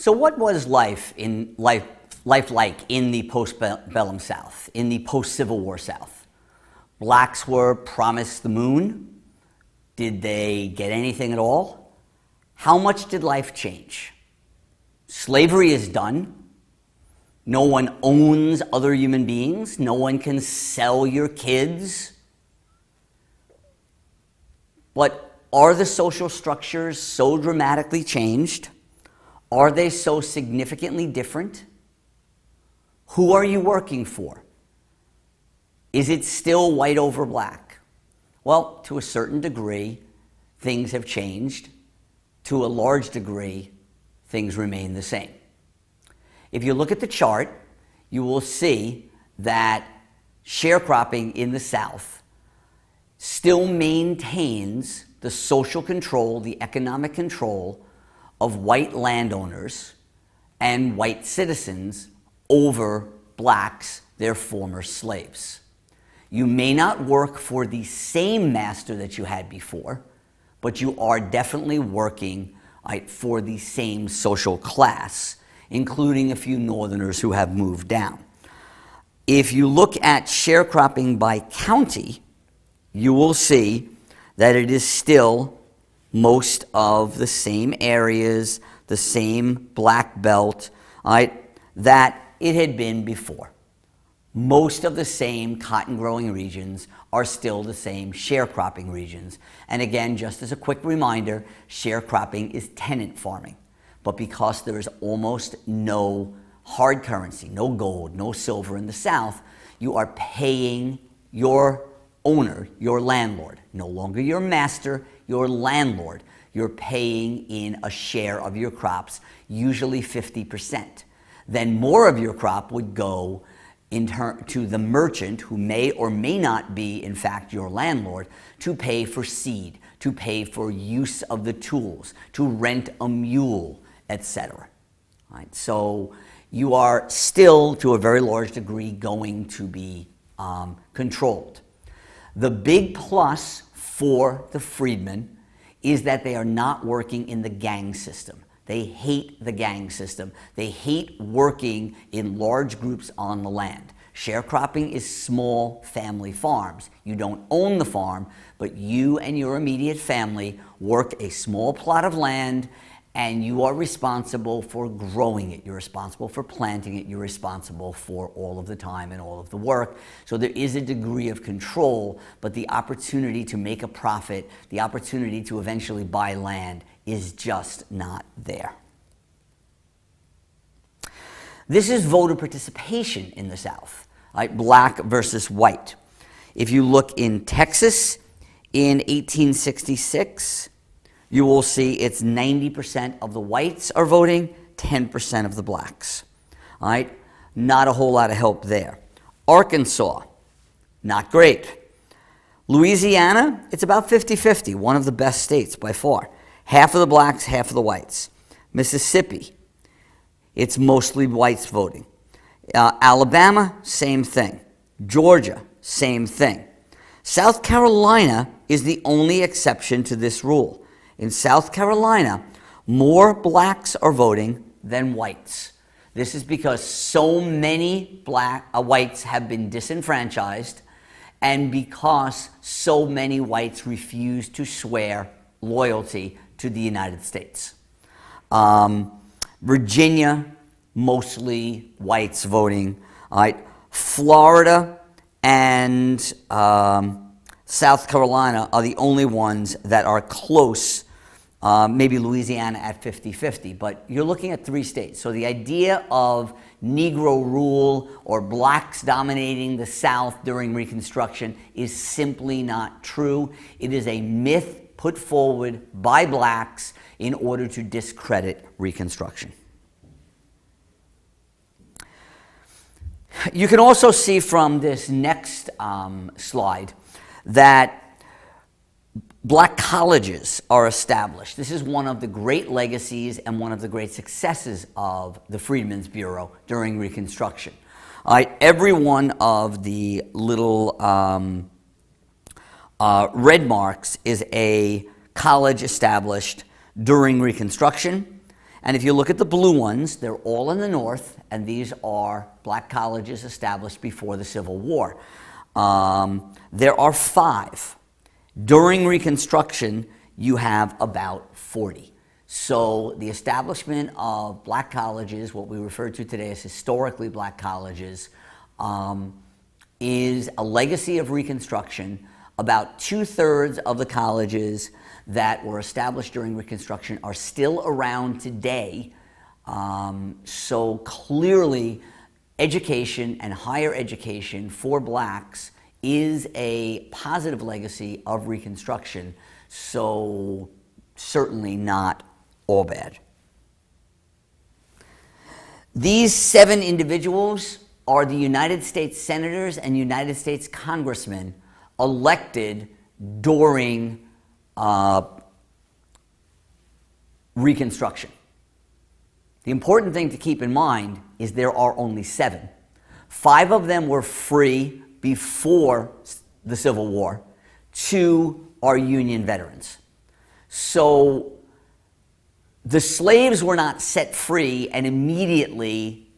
So what was life like in the postbellum South, in the post-Civil War South? Blacks were promised the moon. Did they get anything at all? How much did life change? Slavery is done. No one owns other human beings. No one can sell your kids. But are the social structures so dramatically changed? Are they so significantly different? Who are you working for? Is it still white over black? Well, to a certain degree, things have changed. To a large degree, things remain the same. If you look at the chart, you will see that sharecropping in the South still maintains the social control, the economic control of white landowners and white citizens over blacks, their former slaves. You may not work for the same master that you had before, but you are definitely working for the same social class, including a few northerners who have moved down. If you look at sharecropping by county, you will see that it is still most of the same areas, the same black belt, that it had been before. Most of the same cotton growing regions are still the same sharecropping regions. And again, just as a quick reminder, sharecropping is tenant farming. But because there is almost no hard currency, no gold, no silver in the South, you are paying your owner, your landlord, no longer your master, your landlord. You're paying in a share of your crops, usually 50%. Then more of your crop would go to the merchant, who may or may not be, in fact, your landlord, to pay for seed, to pay for use of the tools, to rent a mule, etc. So you are still, to a very large degree, going to be controlled. The big plus for the freedmen is that they are not working in the gang system. They hate the gang system. They hate working in large groups on the land. Sharecropping is small family farms. You don't own the farm, but you and your immediate family work a small plot of land, and you are responsible for growing it. You're responsible for planting it. You're responsible for all of the time and all of the work. So there is a degree of control, but the opportunity to make a profit, the opportunity to eventually buy land, is just not there. This is voter participation in the South, black versus white. If you look in Texas in 1866, you will see it's 90% of the whites are voting, 10% of the blacks. Not a whole lot of help there. Arkansas, not great. Louisiana, it's about 50-50, one of the best states by far. Half of the blacks, half of the whites. Mississippi, it's mostly whites voting. Alabama, same thing. Georgia, same thing. South Carolina is the only exception to this rule. In South Carolina, more blacks are voting than whites. This is because so many whites have been disenfranchised, and because so many whites refuse to swear loyalty to the United States. Virginia, mostly whites voting. Florida and South Carolina are the only ones that are close, maybe Louisiana at 50-50, but you're looking at 3 states. So the idea of Negro rule or blacks dominating the South during Reconstruction is simply not true. It is a myth put forward by blacks in order to discredit Reconstruction. You can also see from this next slide that black colleges are established. This is one of the great legacies and one of the great successes of the Freedmen's Bureau during Reconstruction. Every one of the little red marks is a college established during Reconstruction, And if you look at the blue ones, they're all in the North, and these are black colleges established before the Civil War. There are 5. During Reconstruction, you have about 40. So the establishment of black colleges, what we refer to today as historically black colleges, is a legacy of Reconstruction. About 2/3 of the colleges that were established during Reconstruction are still around today. So clearly, education and higher education for blacks is a positive legacy of Reconstruction, so certainly not all bad. These 7 individuals are the United States senators and United States congressmen elected during Reconstruction. The important thing to keep in mind is there are only 7. 5 of them were free before the Civil War. 2 are Union veterans. So the slaves were not set free and immediately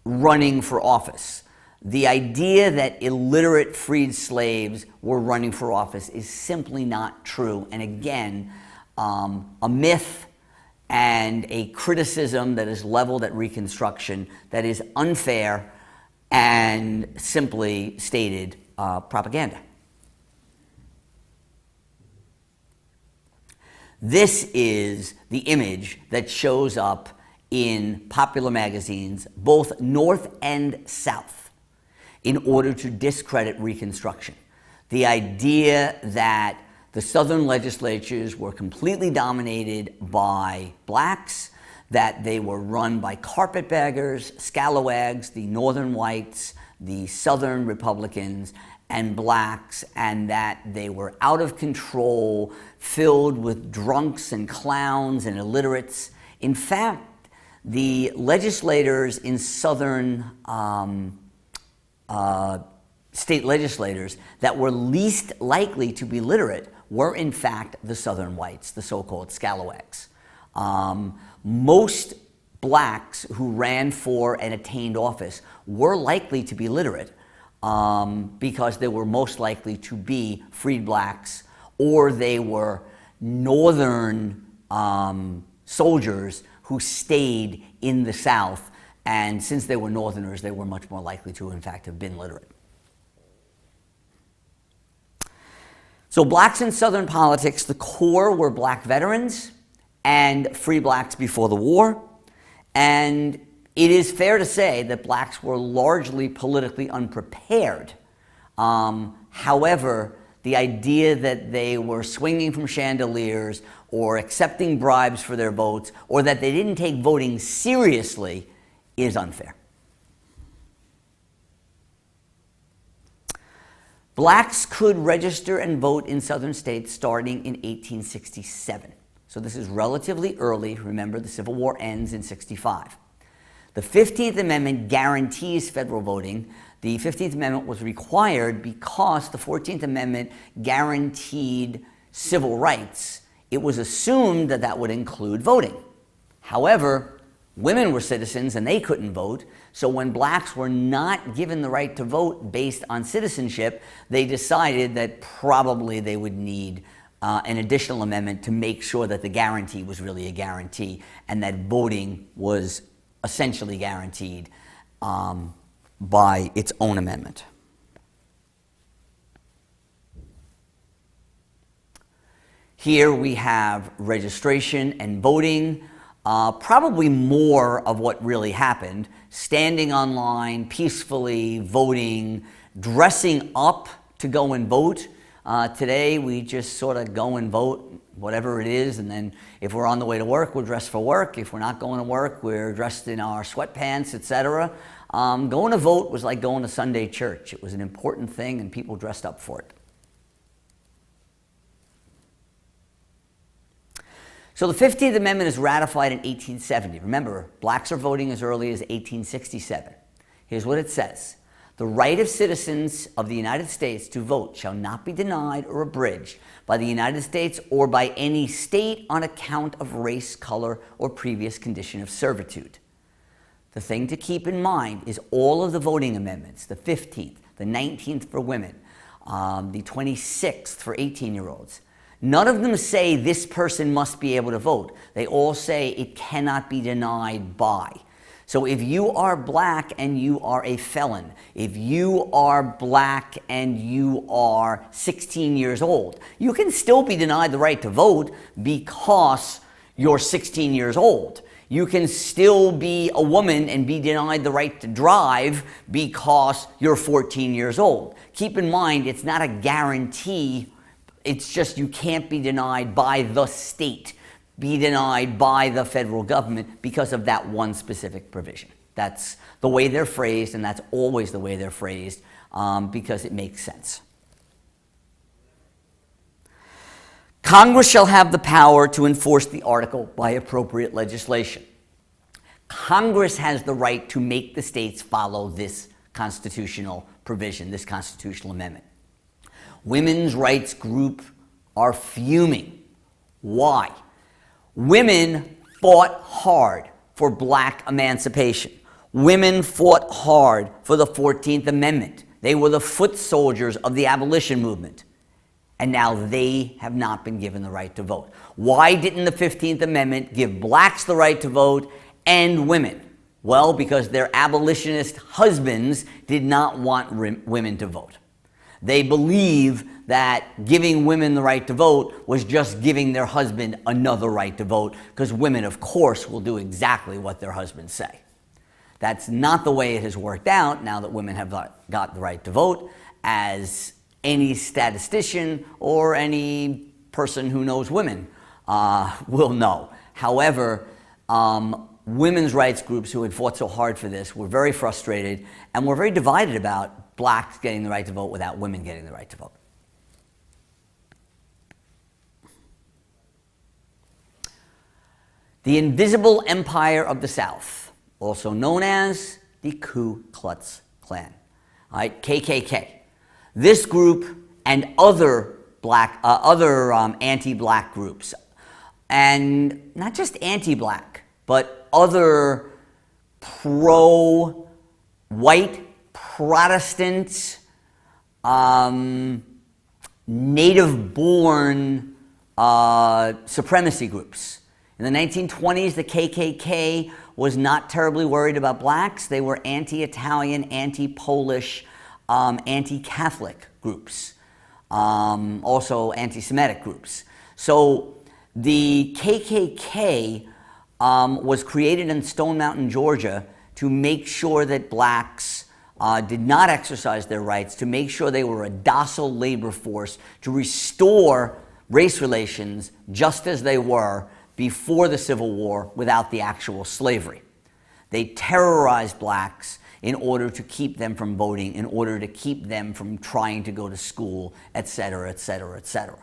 running for office. The idea that illiterate freed slaves were running for office is simply not true. And again, a myth and a criticism that is leveled at Reconstruction that is unfair and simply stated propaganda. This is the image that shows up in popular magazines, both North and South, in order to discredit Reconstruction. The idea that the Southern legislatures were completely dominated by blacks, that they were run by carpetbaggers, scalawags, the Northern whites, the Southern Republicans, and blacks, and that they were out of control, filled with drunks and clowns and illiterates. In fact, the legislators in Southern state legislators that were least likely to be literate were in fact the Southern whites, the so-called scalawags. Most blacks who ran for and attained office were likely to be literate because they were most likely to be freed blacks, or they were Northern soldiers who stayed in the South, and since they were Northerners, they were much more likely to, in fact, have been literate. So blacks in Southern politics, the core were black veterans and free blacks before the war. And it is fair to say that blacks were largely politically unprepared. However, the idea that they were swinging from chandeliers or accepting bribes for their votes, or that they didn't take voting seriously, is unfair. Blacks could register and vote in Southern states starting in 1867. So this is relatively early. Remember, the Civil War ends in 65. The 15th Amendment guarantees federal voting. The 15th Amendment was required because the 14th Amendment guaranteed civil rights. It was assumed that that would include voting. However, women were citizens and they couldn't vote. So when blacks were not given the right to vote based on citizenship, they decided that probably they would need an additional amendment to make sure that the guarantee was really a guarantee and that voting was essentially guaranteed by its own amendment. Here we have registration and voting. Probably more of what really happened, standing online, peacefully voting, dressing up to go and vote. Today we just sort of go and vote, whatever it is, and then if we're on the way to work, we're dressed for work. If we're not going to work, we're dressed in our sweatpants, etc. Going to vote was like going to Sunday church. It was an important thing and people dressed up for it. So the 15th Amendment is ratified in 1870. Remember, blacks are voting as early as 1867. Here's what it says. The right of citizens of the United States to vote shall not be denied or abridged by the United States or by any state on account of race, color, or previous condition of servitude. The thing to keep in mind is all of the voting amendments, the 15th, the 19th for women, the 26th for 18-year-olds. None of them say this person must be able to vote. They all say it cannot be denied by. So if you are black and you are a felon, if you are black and you are 16 years old, you can still be denied the right to vote because you're 16 years old. You can still be a woman and be denied the right to drive because you're 14 years old. Keep in mind, it's not a guarantee. It's just you can't be denied by the state, be denied by the federal government because of that one specific provision. That's the way they're phrased, and that's always the way they're phrased because it makes sense. Congress shall have the power to enforce the article by appropriate legislation. Congress has the right to make the states follow this constitutional provision, this constitutional amendment. Women's rights group are fuming. Why? Women fought hard for black emancipation. Women fought hard for the 14th Amendment. They were the foot soldiers of the abolition movement. And now they have not been given the right to vote. Why didn't the 15th Amendment give blacks the right to vote and women? Well, because their abolitionist husbands did not want women to vote. They believe that giving women the right to vote was just giving their husband another right to vote, because women, of course, will do exactly what their husbands say. That's not the way it has worked out now that women have got the right to vote, as any statistician or any person who knows women will know. However, women's rights groups who had fought so hard for this were very frustrated and were very divided about blacks getting the right to vote without women getting the right to vote. The Invisible Empire of the South, also known as the Ku Klux Klan, all right, KKK. This group and other anti-black groups, and not just anti-black, but other pro-white Protestant, native-born supremacy groups. In the 1920s, the KKK was not terribly worried about blacks. They were anti-Italian, anti-Polish, anti-Catholic groups, also anti-Semitic groups. So the KKK was created in Stone Mountain, Georgia, to make sure that blacks did not exercise their rights, to make sure they were a docile labor force, to restore race relations just as they were before the Civil War without the actual slavery. They terrorized blacks in order to keep them from voting, in order to keep them from trying to go to school, etc., etc., etc.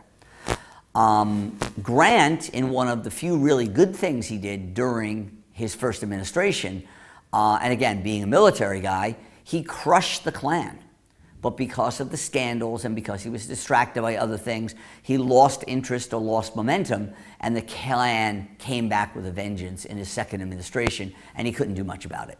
Grant, in one of the few really good things he did during his first administration, and again, being a military guy, he crushed the Klan. But because of the scandals and because he was distracted by other things, he lost interest or lost momentum, and the Klan came back with a vengeance in his second administration, and he couldn't do much about it.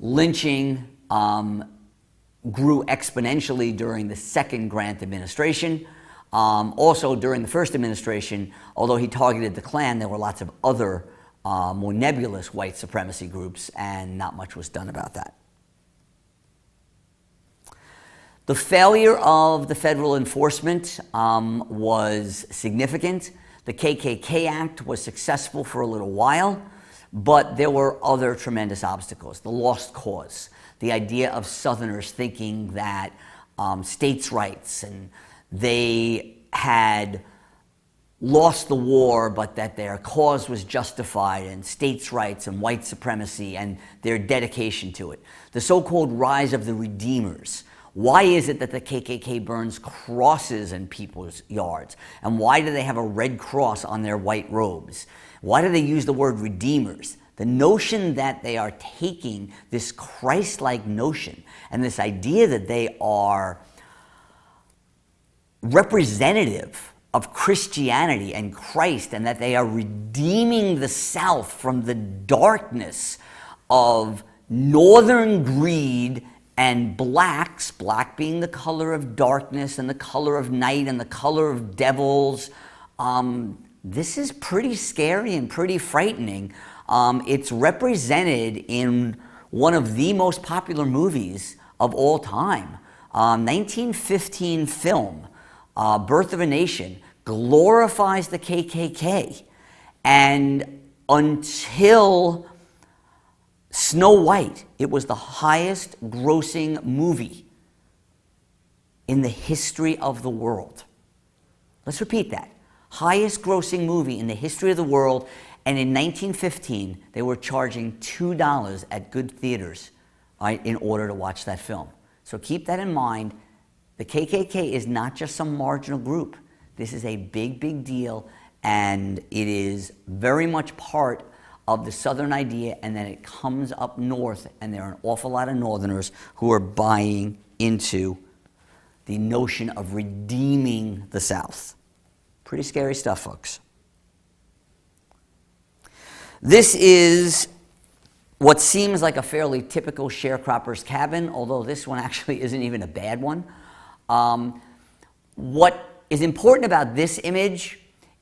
Lynching grew exponentially during the second Grant administration. Also during the first administration, although he targeted the Klan, there were lots of other more nebulous white supremacy groups, and not much was done about that. The failure of the federal enforcement was significant. The KKK Act was successful for a little while, but there were other tremendous obstacles. The lost cause, the idea of Southerners thinking that states' rights, and they had lost the war, but that their cause was justified, and states' rights and white supremacy and their dedication to it. The so-called rise of the Redeemers. Why is it that the KKK burns crosses in people's yards? And why do they have a red cross on their white robes? Why do they use the word Redeemers? The notion that they are taking this Christ-like notion and this idea that they are representative of Christianity and Christ, and that they are redeeming the South from the darkness of northern greed and blacks, black being the color of darkness and the color of night and the color of devils. This is pretty scary and pretty frightening. It's represented in one of the most popular movies of all time. 1915 film, Birth of a Nation, glorifies the KKK. And until Snow White, it was the highest grossing movie in the history of the world. Let's repeat that. Highest grossing movie in the history of the world. And in 1915, they were charging $2 at good theaters, right, in order to watch that film. So keep that in mind. The KKK is not just some marginal group. This is a big, big deal, and it is very much part of the Southern idea, and then it comes up north, and there are an awful lot of Northerners who are buying into the notion of redeeming the South. Pretty scary stuff, folks. This is what seems like a fairly typical sharecropper's cabin, although this one actually isn't even a bad one. What is important about this image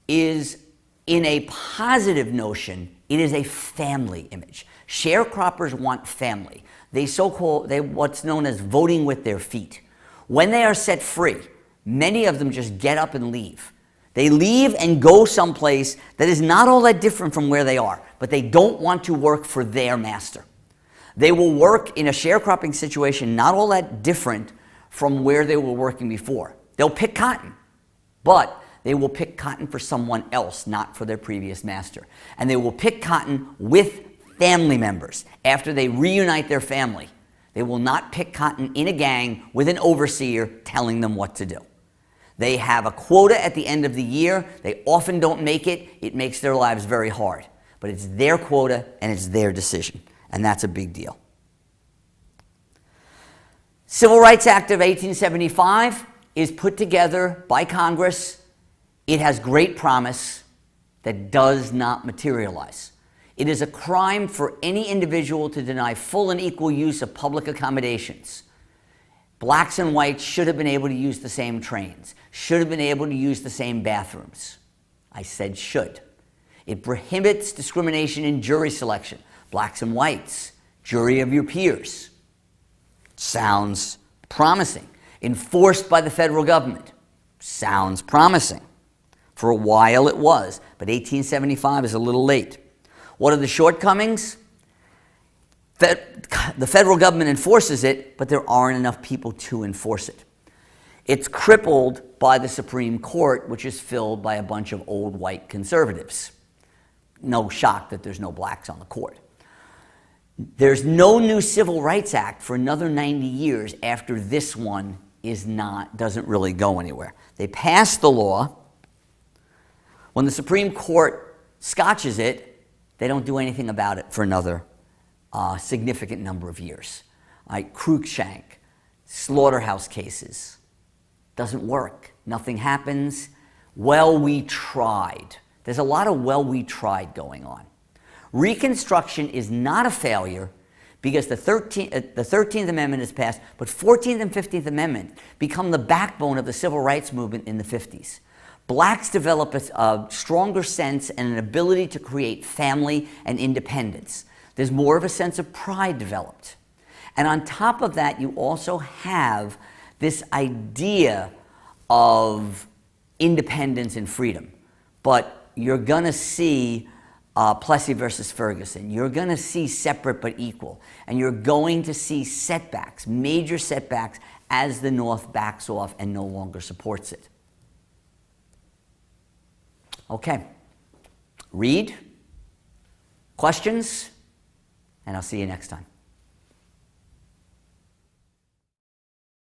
is, in a positive notion, it is a family image. Sharecroppers want family. They what's known as voting with their feet. When they are set free, many of them just get up and leave. They leave and go someplace that is not all that different from where they are, but they don't want to work for their master. They will work in a sharecropping situation not all that different from where they were working before. They'll pick cotton, but they will pick cotton for someone else, not for their previous master. And they will pick cotton with family members after they reunite their family. They will not pick cotton in a gang with an overseer telling them what to do. They have a quota at the end of the year. They often don't make it. It makes their lives very hard. But it's their quota and it's their decision. And that's a big deal. Civil Rights Act of 1875 is put together by Congress. It has great promise that does not materialize. It is a crime for any individual to deny full and equal use of public accommodations. Blacks and whites should have been able to use the same trains, should have been able to use the same bathrooms. I said should. It prohibits discrimination in jury selection. Blacks and whites, jury of your peers. Sounds promising. Enforced by the federal government. Sounds promising. For a while it was, but 1875 is a little late. What are the shortcomings? The federal government enforces it, but there aren't enough people to enforce it. It's crippled by the Supreme Court, which is filled by a bunch of old white conservatives. No shock that there's no blacks on the court. There's no new Civil Rights Act for another 90 years after this one doesn't really go anywhere. They passed the law. When the Supreme Court scotches it, they don't do anything about it for another significant number of years. Cruikshank, slaughterhouse cases, doesn't work. Nothing happens. Well, we tried. There's a lot of well, we tried going on. Reconstruction is not a failure because the 13th Amendment is passed, but 14th and 15th Amendment become the backbone of the civil rights movement in the 50s. Blacks develop a stronger sense and an ability to create family and independence. There's more of a sense of pride developed. And on top of that, you also have this idea of independence and freedom. But you're going to see Plessy versus Ferguson. You're going to see separate but equal. And you're going to see setbacks, major setbacks, as the North backs off and no longer supports it. Okay. Read. Questions? And I'll see you next time.